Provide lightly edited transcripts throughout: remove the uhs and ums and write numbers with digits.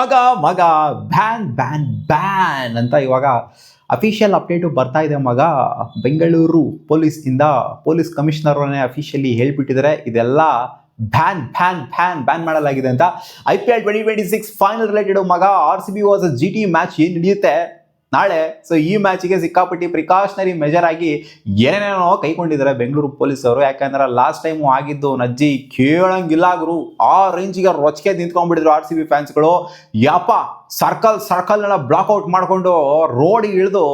ಮಗ ಮಗ ban ban ban ಅಂತ ಇವಾಗ ಅಫಿಷಿಯಲ್ ಅಪ್ಡೇಟು ಬರ್ತಾ ಇದೆ ಮಗ. ಬೆಂಗಳೂರು ಪೊಲೀಸ್ ಕಮಿಷನರ್ ಅಫಿಷಿಯಲಿ ಹೇಳ್ಬಿಟ್ಟಿದ್ದಾರೆ ಇದೆಲ್ಲ ಬ್ಯಾನ್ ಬ್ಯಾನ್ ಬ್ಯಾನ್ ಬ್ಯಾನ್ ಮಾಡಲಾಗಿದೆ ಅಂತ. IPL 2026 ಫೈನಲ್ ರಿಲೇಟೆಡ್ ಮಗ RCB ವರ್ಸಸ್ GT ಮ್ಯಾಚ್ ಏನು ನಡೆಯುತ್ತೆ ನಾಳೆ. ಸೊ ಈ ಮ್ಯಾಚಿಗೆ ಸಿಕ್ಕಾಪಟ್ಟಿ ಪ್ರಿಕಾಷನರಿ ಮೆಜರ್ ಆಗಿ ಏನೇನೋ ಕೈಕೊಂಡಿದ್ದಾರೆ ಬೆಂಗಳೂರು ಪೊಲೀಸರು. ಯಾಕಂದ್ರೆ ಲಾಸ್ಟ್ ಟೈಮು ಆಗಿದ್ದು ನಜ್ಜಿ ಕೇಳಂಗಿಲ್ಲ ಗುರು, ಆ ರೇಂಜಿಗೆ ರೊಚ್ಚಿಗೆ ನಿಂತ್ಕೊಂಡ್ಬಿಟ್ಟಿದ್ರು RCB ಫ್ಯಾನ್ಸ್ಗಳು. ಯಪ್ಪ ಸರ್ಕಲ್ನೆಲ್ಲ ಬ್ಲಾಕ್ಔಟ್ ಮಾಡಿಕೊಂಡು ರೋಡಿಗೆ ಇಳಿದು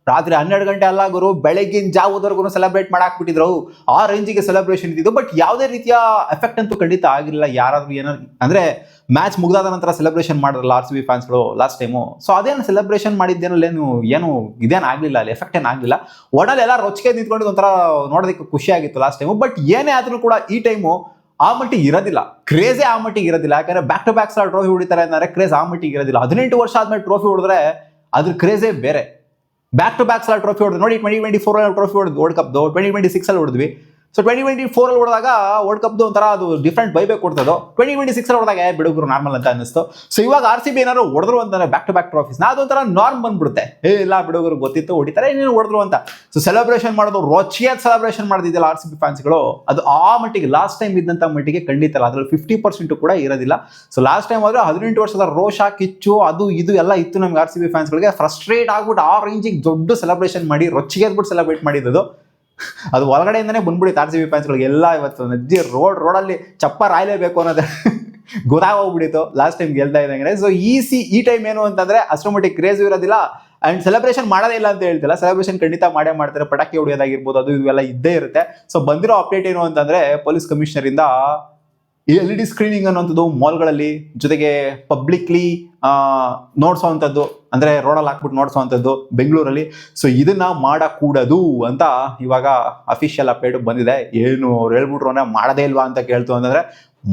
ರಾತ್ರಿ 12 ಗಂಟೆ ಅಲ್ಲ ಗುರು, ಬೆಳಗಿನ ಜಾವದವರೆಗೂ ಸೆಲೆಬ್ರೇಟ್ ಮಾಡಾಕ್ಬಿಟ್ಟಿದ್ರು. ಆ ರೇಂಜಿಗೆ ಸೆಲೆಬ್ರೇಷನ್ ಇದ್ದಿದ್ದು. ಬಟ್ ಯಾವುದೇ ರೀತಿಯ ಎಫೆಕ್ಟ್ ಅಂತೂ ಖಂಡಿತ ಆಗಿರಲಿಲ್ಲ. ಯಾರಾದ್ರೂ ಏನಾದ್ರು ಅಂದ್ರೆ ಮ್ಯಾಚ್ ಮುಗಿದಾದ ನಂತರ ಸೆಲೆಬ್ರೇಷನ್ ಮಾಡಿದ್ರಲ್ಲ RCB ಫ್ಯಾನ್ಸ್ಗಳು ಲಾಸ್ಟ್ ಟೈಮು. ಸೊ ಅದೇನು ಸೆಲೆಬ್ರೇಷನ್ ಮಾಡಿದ್ದೇನಲ್ಲೇನು ಇದೇನು ಆಗಲಿಲ್ಲ, ಅಲ್ಲಿ ಎಫೆಕ್ಟ್ ಏನು ಆಗಲಿಲ್ಲ. ಒಡಲ್ಲಿ ಎಲ್ಲ ರೊಚ್ಚಿಗೆ ನಿಂತ್ಕೊಂಡು ಒಂಥರ ನೋಡೋದಕ್ಕೆ ಖುಷಿ ಆಗಿತ್ತು ಲಾಸ್ಟ್ ಟೈಮು. ಬಟ್ ಏನೇ ಆದ್ರೂ ಕೂಡ ಈ ಟೈಮು ಆ ಮಟ್ಟಿಗೆ ಇರೋದಿಲ್ಲ, ಕ್ರೇಜೇ ಆ ಮಟ್ಟಿಗೆ ಇರೋದಿಲ್ಲ. ಯಾಕಂದ್ರೆ ಬ್ಯಾಕ್ ಟು ಬ್ಯಾಕ್ ಸಲ ಟ್ರೋಫಿ ಹೊಡಿತಾರೆ ಅಂದರೆ ಕ್ರೇಜ್ ಆ ಮಟ್ಟಿಗೆ ಇರೋದಿಲ್ಲ. 18 ವರ್ಷ ಆದ್ಮೇಲೆ ಟ್ರೋಫಿ ಹೊಡೆದ್ರೆ ಅದ್ರ ಕ್ರೇಜೇ ಬೇರೆ. ಬ್ಯಾಕ್ ಟು ಬ್ಯಾಕ್ ಸಲ ಟ್ರೋಫಿ ಹೊಡೆದು ನೋಡಿ. 2024 ಟ್ರೋಫಿ ಹೊಡೆದು ವರ್ಲ್ಡ್ ಕಪ್ದು, 2026 ಅಲ್ಲಿ ಹೊಡೆದ್ವಿ. ಸೊ 2024 ಅಲ್ಲಿ ಹೊಡೆದಾಗ ವರ್ಲ್ಡ್ ಕಪ್ದು ಒಂಥರ ಅದು ಡಿಫ್ರೆಂಟ್ ವೈಬೇ ಕೊಡ್ತದೋ. 2026 ಅಲ್ಲಿ ಹೊಡೆದಾಗ ಬಿಡುಗರು ನಾರ್ಮಲ್ ಅಂತ ಅನ್ನಿಸ್ತು. ಸೊ ಇವಾಗ RCB ಏನಾದ್ರು ಹೊಡೆದ್ರು ಅಂತಂದ್ರೆ ಬ್ಯಾಕ್ ಟು ಬ್ಯಾಕ್ ಟ್ರೋಫೀಸ್ ಅದೊಂಥರ ನಾರ್ಮ್ ಬಂದ್ಬಿಡುತ್ತೆ. ಇಲ್ಲ ಬಿಡುಗರು ಗೊತ್ತಿತ್ತು ಹೊಡಿತಾರೆ, ಏನೇನು ಹೊಡೆದ್ರು ಅಂತ. ಸೊ ಸೆಲೆಬ್ರೇಷನ್ ಮಾಡೋದು ರೊಚ್ಚಿಗೆ ಸೆಲೆಬ್ರೇಷನ್ ಮಾಡಿದಿಲ್ಲ RCB ಫ್ಯಾನ್ಸ್ಗಳು. ಅದು ಆ ಮಟ್ಟಿಗೆ ಲಾಸ್ಟ್ ಟೈಮ್ ಇದ್ದಂಥ ಮಟ್ಟಿಗೆ ಖಂಡಿತ ಅಲ್ಲ. ಅದ್ರಲ್ಲಿ 50% ಕೂಡ ಇರೋದಿಲ್ಲ. ಸೊ ಲಾಸ್ಟ್ ಟೈಮ್ ಆದ್ರೆ 18 ವರ್ಷದ ರೋಷ ಕಿಚ್ಚು ಅದು ಇದು ಎಲ್ಲ ಇತ್ತು ನಮ್ಗೆ RCB ಫ್ಯಾನ್ಸ್ಗಳಿಗೆ. ಫ್ರಸ್ಟ್ರೇಟ್ ಆಗ್ಬಿಟ್ಟು ಆ ರೇಂಜಿಗೆ ದೊಡ್ಡ ಸೆಲೆಬ್ರೇಷನ್ ಮಾಡಿ ರೊಚ್ಚಿಗೆ ಬಿಟ್ಟು ಸೆಲೆಬ್ರೇಟ್ ಮಾಡಿದ್ದು ಅದು ಒಳಗಡೆಯಿಂದನೇ ಬಂದ್ಬಿಡಿತ್ತು RCB ಫ್ಯಾನ್ಸ್ಗಳಿಗೆ. ಎಲ್ಲ ಇವತ್ತು ನಜ್ಜಿ ರೋಡಲ್ಲಿ ಚಪ್ಪರ್ ಆಯ್ಲೇಬೇಕು ಅನ್ನೋದು ಗೊತ್ತಾಗೋಗ್ಬಿಟ್ಟಿತ್ತು ಲಾಸ್ಟ್ ಟೈಮ್ ಗೆಲ್ತಾ ಇದ್ದಂಗೆ. ಸೊ ಈ ಟೈಮ್ ಏನು ಅಂತಂದ್ರೆ ಅಷ್ಟರ ಮಟ್ಟಿಗೆ ಕ್ರೇಜ್ ಇರೋದಿಲ್ಲ. ಅಂಡ್ ಸೆಲೆಬ್ರೇಷನ್ ಮಾಡೋದೇ ಇಲ್ಲ ಅಂತ ಹೇಳ್ತಿಲ್ಲ, ಸೆಲೆಬ್ರೇಷನ್ ಖಂಡಿತ ಮಾಡೇ ಮಾಡ್ತಾರೆ. ಪಟಾಕಿ ಹೊಡೆಯೋದಾಗಿರ್ಬೋದು, ಅದು ಇವೆಲ್ಲ ಇದ್ದೇ ಇರುತ್ತೆ. ಸೊ ಬಂದಿರೋ ಅಪ್ಡೇಟ್ ಏನು ಅಂತಂದ್ರೆ ಪೊಲೀಸ್ ಕಮಿಷನರ್ ಇಂದ ಈ LED ಸ್ಕ್ರೀನಿಂಗ್ ಅನ್ನುವಂಥದ್ದು ಮಾಲ್ಗಳಲ್ಲಿ, ಜೊತೆಗೆ ಪಬ್ಲಿಕ್ಲಿ ನೋಡ್ಸೋವಂಥದ್ದು, ಅಂದ್ರೆ ರೋಡಲ್ಲಿ ಹಾಕ್ಬಿಟ್ಟು ನೋಡ್ಸೋವಂಥದ್ದು ಬೆಂಗಳೂರಲ್ಲಿ. ಸೊ ಇದನ್ನ ಮಾಡಕೂಡದು ಅಂತ ಇವಾಗ ಅಫಿಷಿಯಲ್ ಅಪ್ಡೇಟ್ ಬಂದಿದೆ. ಏನು ಅವ್ರು ಹೇಳ್ಬಿಟ್ರು ಅಂದ್ರೆ ಮಾಡದೇ ಇಲ್ವಾ ಅಂತ ಕೇಳ್ತು ಅಂತಂದ್ರೆ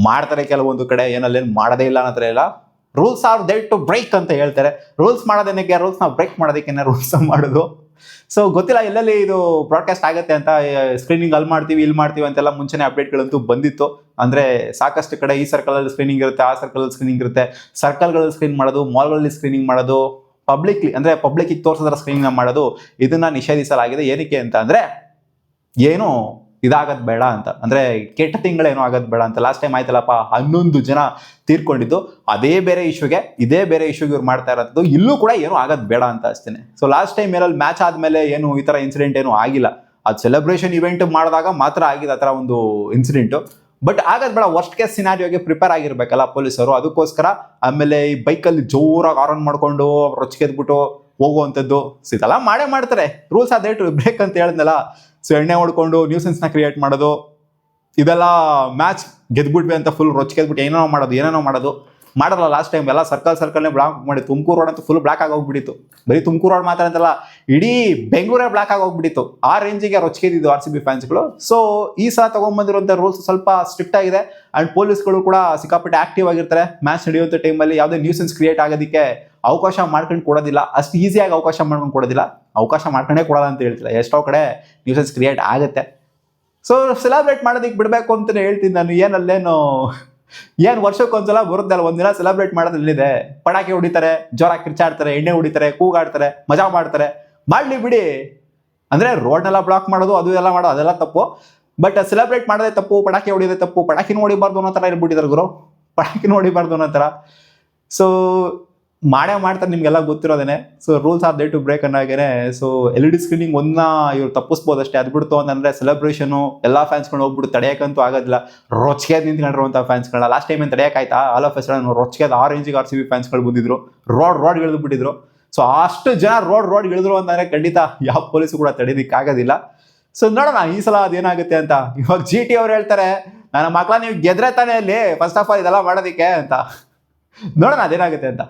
ಮಾಡ್ತಾರೆ ಕೆಲವೊಂದು ಕಡೆ, ಏನಲ್ಲೇನು ಮಾಡದೇ ಇಲ್ಲ ಅನ್ನತ್ರ ಇಲ್ಲ. Rules are there to break ಅಂತ ಹೇಳ್ತಾರೆ. ರೂಲ್ಸ್ ಮಾಡೋದೇನಕ್ಕೆ, ರೂಲ್ಸ್ನ ಬ್ರೇಕ್ ಮಾಡೋದಕ್ಕೆ ರೂಲ್ಸ್ ಮಾಡೋದು. ಸೊ ಗೊತ್ತಿಲ್ಲ ಎಲ್ಲೆಲ್ಲಿ ಇದು ಬ್ರಾಡ್ಕಾಸ್ಟ್ ಆಗುತ್ತೆ ಅಂತ. ಸ್ಕ್ರೀನಿಂಗ್ ಅಲ್ಲಿ ಮಾಡ್ತೀವಿ ಇಲ್ಲಿ ಮಾಡ್ತೀವಿ ಅಂತೆಲ್ಲ ಮುಂಚೆನೇ ಅಪ್ಡೇಟ್ಗಳಂತೂ ಬಂದಿತ್ತು. ಅಂದ್ರೆ ಸಾಕಷ್ಟು ಕಡೆ ಈ ಸರ್ಕಲಲ್ಲಿ ಸ್ಕ್ರೀನಿಂಗ್ ಇರುತ್ತೆ, ಆ ಸರ್ಕಲಲ್ಲಿ ಸ್ಕ್ರೀನಿಂಗ್ ಇರುತ್ತೆ. ಸರ್ಕಲ್ಗಳಲ್ಲಿ ಸ್ಕ್ರೀನ್ ಮಾಡೋದು, ಮಾಲ್ಗಳಲ್ಲಿ ಸ್ಕ್ರೀನಿಂಗ್ ಮಾಡೋದು, ಪಬ್ಲಿಕ್ಲಿ ಅಂದ್ರೆ ಪಬ್ಲಿಕ್ಗೆ ತೋರಿಸೋದ್ರ ಸ್ಕ್ರೀನಿಂಗ್ ಮಾಡೋದು ಇದನ್ನ ನಿಷೇಧಿಸಲಾಗಿದೆ. ಏನಕ್ಕೆ ಅಂತ ಅಂದ್ರೆ ಏನು ಇದಾಗದ್ ಬೇಡ ಅಂತ, ಅಂದ್ರೆ ಕೆಟ್ಟ ತಿಂಗಳೇನು ಆಗೋದು ಬೇಡ ಅಂತ. ಲಾಸ್ಟ್ ಟೈಮ್ ಆಯ್ತಲ್ಲಪ್ಪ 11 ಜನ ತೀರ್ಕೊಂಡಿದ್ದು, ಇದೇ ಬೇರೆ ಇಶ್ಯೂಗೆ ಇವ್ರು ಮಾಡ್ತಾ ಇರೋದು. ಇಲ್ಲೂ ಕೂಡ ಏನು ಆಗೋದು ಬೇಡ ಅಂತ ಅಷ್ಟೇ. ಸೊ ಲಾಸ್ಟ್ ಟೈಮ್ ಏನಲ್ಲಿ ಮ್ಯಾಚ್ ಆದ್ಮೇಲೆ ಏನು ಈ ತರ ಇನ್ಸಿಡೆಂಟ್ ಏನು ಆಗಿಲ್ಲ. ಅದು ಸೆಲೆಬ್ರೇಷನ್ ಇವೆಂಟ್ ಮಾಡಿದಾಗ ಮಾತ್ರ ಆಗಿದೆ ಆ ಥರ ಒಂದು ಇನ್ಸಿಡೆಂಟು. ಬಟ್ ಆಗೋದು ಬೇಡ, ವರ್ಸ್ಟ್ ಕೇಸ್ ಸಿನಾರಿಯೋಗೆ ಪ್ರಿಪೇರ್ ಆಗಿರ್ಬೇಕಲ್ಲ ಪೊಲೀಸರು. ಅದಕ್ಕೋಸ್ಕರ ಆಮೇಲೆ ಈ ಬೈಕಲ್ಲಿ ಜೋರಾಗಿ ಆರನ್ ಮಾಡ್ಕೊಂಡು ರೊಚ್ಚಿಗೆದ್ಬಿಟ್ಟು ಹೋಗುವಂಥದ್ದು ಇದೆಲ್ಲ ಮಾಡೇ ಮಾಡ್ತಾರೆ. ರೂಲ್ಸ್ ಅದೇ ಬ್ರೇಕ್ ಅಂತ ಹೇಳಿದ್ನಲ್ಲ. ಸೊ ಎಣ್ಣೆ ಹೊಡ್ಕೊಂಡು ನ್ಯೂಸೆನ್ಸ್ನ ಕ್ರಿಯೇಟ್ ಮಾಡೋದು, ಇದೆಲ್ಲ ಮ್ಯಾಚ್ ಗೆದ್ಬಿಟ್ವಿ ಅಂತ ಫುಲ್ ರೊಚ್ಚಿಗೆದ್ಬಿಟ್ಟು ಏನೇನೋ ಮಾಡೋದು ಮಾಡಲ್ಲ. ಲಾಸ್ಟ್ ಟೈಮ್ ಎಲ್ಲ ಸರ್ಕಲ್ನೇ ಬ್ಲಾಕ್ ಮಾಡಿ, ತುಮಕೂರು ರೋಡ್ ಅಂತೂ ಫುಲ್ ಬ್ಲಾಕ್ ಆಗೋಗ್ಬಿಟ್ಟಿತ್ತು. ಬರೀ ತುಮಕೂರು ರೋಡ್ ಮಾತ್ರ ಅಂತಲ್ಲ, ಇಡೀ ಬೆಂಗಳೂರೇ ಬ್ಲಾಕ್ ಆಗೋಗ್ಬಿಟ್ಟಿತ್ತು. ಆ ರೇಂಜಿಗೆ ರೊಚ್ಚಿಗೆದಿದ್ದು RCB ಫ್ಯಾನ್ಸ್ಗಳು. ಸೊ ಈ ಸಲ ತಗೊಂಡ್ಬಂದಿರುವಂಥ ರೂಲ್ಸ್ ಸ್ವಲ್ಪ ಸ್ಟ್ರಿಕ್ಟ್ ಆಗಿದೆ. ಅಂಡ್ ಪೊಲೀಸ್ಗಳು ಕೂಡ ಸಿಕ್ಕಾಪಟ್ಟೆ ಆಕ್ಟಿವ್ ಆಗಿರ್ತಾರೆ. ಮ್ಯಾಚ್ ನಡೆಯುವಂಥ ಟೈಮಲ್ಲಿ ಯಾವುದೇ ನ್ಯೂಸೆನ್ಸ್ ಕ್ರಿಯೇಟ್ ಆಗೋದಕ್ಕೆ ಅವಕಾಶ ಮಾಡ್ಕೊಂಡು ಕೊಡೋದಿಲ್ಲ, ಅಷ್ಟು ಈಸಿಯಾಗಿ ಅವಕಾಶ ಮಾಡ್ಕೊಂಡು ಕೊಡೋದಿಲ್ಲ. ಅವಕಾಶ ಮಾಡ್ಕೊಂಡೇ ಕೊಡೋಲ್ಲ ಅಂತ ಹೇಳ್ತಿಲ್ಲ, ಎಷ್ಟೋ ಕಡೆ ನ್ಯೂಸೆನ್ಸ್ ಕ್ರಿಯೇಟ್ ಆಗುತ್ತೆ. ಸೊ ಸೆಲೆಬ್ರೇಟ್ ಮಾಡೋದಕ್ಕೆ ಬಿಡಬೇಕು ಅಂತಲೇ ಹೇಳ್ತೀನಿ ನಾನು. ಏನು ವರ್ಷಕ್ಕೊಂದ್ಸಲ ಬರುತ್ತಲ್ಲ, ಒಂದಿನ ಸೆಲೆಬ್ರೇಟ್ ಮಾಡೋದ್ರಲ್ಲಿದೆ. ಪಟಾಕಿ ಹೊಡಿತಾರೆ, ಜೋರಾಗಿ ಕಿರ್ಚಾಡ್ತಾರೆ, ಎಣ್ಣೆ ಹೊಡಿತಾರೆ, ಕೂಗಾಡ್ತಾರೆ, ಮಜಾ ಮಾಡ್ತಾರೆ, ಮಾಡಲಿ ಬಿಡಿ. ಅಂದರೆ ರೋಡ್ನೆಲ್ಲ ಬ್ಲಾಕ್ ಮಾಡೋದು ಅದು ಎಲ್ಲ ಮಾಡೋದು ಅದೆಲ್ಲ ತಪ್ಪು. ಬಟ್ ಸೆಲೆಬ್ರೇಟ್ ಮಾಡೋದೇ ತಪ್ಪು, ಪಟಾಕಿ ಹೊಡಿಯೋದೇ ತಪ್ಪು. ಪಟಾಕಿ ನೋಡಿಬಾರ್ದು ಅನ್ನೋ ಥರ ಹೇಳ್ಬಿಟ್ಟಿದ್ದಾರೆ ಗುರು, ಪಟಾಕಿ ನೋಡಿಬಾರ್ದು ಅನ್ನೋ ಥರ. ಸೊ ಮಾಡ್ತಾರೆ, ನಿಮಗೆಲ್ಲ ಗೊತ್ತಿರೋದೇನೆ. So rules are there to break ಅನ್ನೋಗೇನೆ. ಸೊ LED ಸ್ಕ್ರೀನಿಂಗ್ ಇವ್ರು ತಪ್ಪಿಸ್ಬೋದು ಅಷ್ಟೇ. ಅದು ಬಿಡ್ತು ಅಂತಂದ್ರೆ ಸೆಲೆಬ್ರೇಷನು ಎಲ್ಲ ಫ್ಯಾನ್ಸ್ಗಳು ಹೋಗ್ಬಿಟ್ಟು ತಡೆಯೋಕ್ಕಂತೂ ಆಗೋದಿಲ್ಲ. ರೊಚ್ಚಿಗೆ ನಿಂತ್ಕೊಂಡಿರುವಂಥ ಫ್ಯಾನ್ಸ್ಗಳನ್ನ ಲಾಸ್ಟ್ ಟೈಮ್ ಏನು ತಡೆಯೋಕ್ಕಾಯ್ತಾ? ಆಲ್ ಆಫ್ ಎಸ್ ರೊಚ್ಚಿಗೆ ಆ ರೇಂಜಿಗೆ RCB ಫ್ಯಾನ್ಸ್ಗಳು ಬಂದಿದ್ರು, ರೋಡ್ ಇಳಿದ್ಬಿಟ್ಟಿದ್ರು. ಸೊ ಅಷ್ಟು ಜನ ರೋಡ್ ಇಳಿದ್ರು ಅಂತಂದ್ರೆ ಖಂಡಿತ ಯಾವ ಪೊಲೀಸು ಕೂಡ ತಡೆಯೋದಕ್ಕಾಗೋದಿಲ್ಲ. ಸೊ ನೋಡೋಣ ಈ ಸಲ ಅದೇನಾಗುತ್ತೆ ಅಂತ. ಇವಾಗ GT ಅವ್ರು ಹೇಳ್ತಾರೆ, ನನ್ನ ಮಕ್ಕಳ ನೀವು ಗೆದ್ರೆ ತಾನೇ ಅಲ್ಲಿ ಫಸ್ಟ್ ಆಫ್ ಆಲ್ ಇದೆಲ್ಲ ಮಾಡೋದಕ್ಕೆ ಅಂತ. ನೋಡೋಣ ಅದೇನಾಗುತ್ತೆ ಅಂತ.